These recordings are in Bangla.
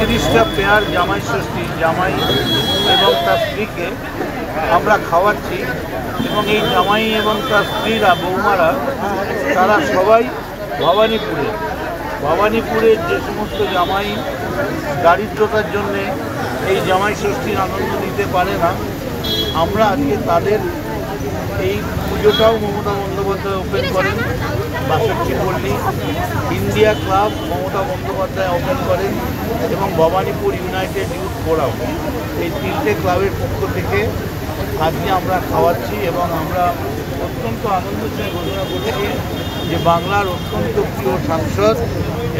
30টা পেয়ার জামাই ষষ্ঠী, জামাই এবং তার স্ত্রীকে আমরা খাওয়াচ্ছি। এবং এই জামাই এবং তার স্ত্রীরা, বৌমারা, তারা সবাই ভবানীপুরের যে সমস্ত জামাই দারিদ্রতার জন্যে এই জামাই ষষ্ঠীর আনন্দ নিতে পারে না, আমরা আজকে তাদের এই পুজোটাও মমতা বন্দ্যোপাধ্যায় ওপেন করেন, ৬২ পল্লী India club Mamata Bandyopadhyay open করেন এবং ভবানীপুর ইউনাইটেড ইউথ ফোরাম, এই 3টে ক্লাবের পক্ষ থেকে আজকে আমরা খাওয়াচ্ছি। এবং আমরা অত্যন্ত আনন্দের সঙ্গে ঘোষণা করছি যে বাংলার অত্যন্ত প্রিয় সাংসদ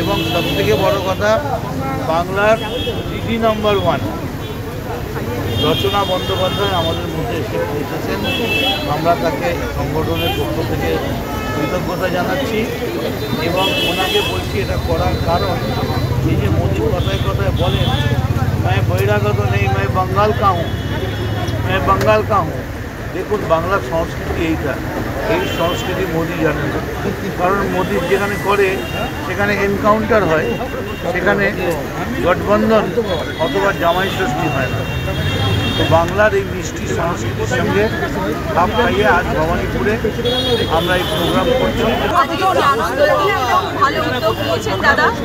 এবং সবথেকে বড় কথা বাংলার দিদি নাম্বার 1 রচনা বন্দ্যোপাধ্যায় আমাদের মধ্যে এসেছেন। আমরা তাকে সংগঠনের পক্ষ থেকে কৃতজ্ঞতা জানাচ্ছি এবং ওনাকে বলছি এটা করার কারণ এই যে মোদী কথায় কথায় বলেন मैं বহিরাগত নেই, मैं बंगाल का हूँ। দেখুন বাংলার সংস্কৃতি এইটা, এই সংস্কৃতি মোদি জানেন না। কারণ মোদি যেখানে করে সেখানে এনকাউন্টার হয়, সেখানে গঠবন্ধন অথবা জামাই ষষ্ঠী হয় না। তো বাংলার এই মিষ্টি সংস্কৃতির সঙ্গে খাপ খাইয়ে আজ ভবানীপুরে আমরা এই প্রোগ্রাম করছি।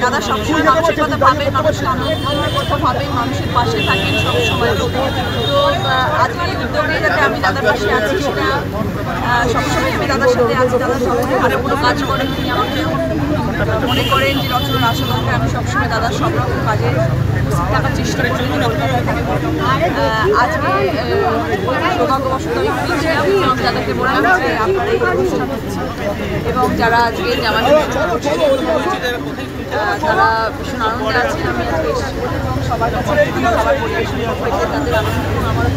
দাদা সবসময় মানুষের কথা ভাবেন, মানুষের আনন্দের কথা ভাবেন, মানুষের পাশে থাকেন সবসময়। তো আজকের এই উদ্যোগে যাতে আমি দাদার পাশে আছি সেটা সবসময় আমি দাদার সাথে আছি। দাদা সবসময় ভালো কোনো কাজ করেন, তিনি আমাকে মনে করেন যে রচনার আশাকে আমি সবসময় দাদার সব রকম কাজে থাকার চেষ্টা করি, কলকাতায় থাকবো। আজকে সৌভাগ্যবশত আমি ফিরেছিলাম এবং দাদাকে বললাম যে আপনারা এই অনুষ্ঠান হচ্ছে এবং যারা আজকে জামাই তারা ভীষণ আনন্দে আছেন। আমি আজকে এসেছি এবং সবার কাছে খাবার পরিবেশন করতে তাদের আনন্দ আমার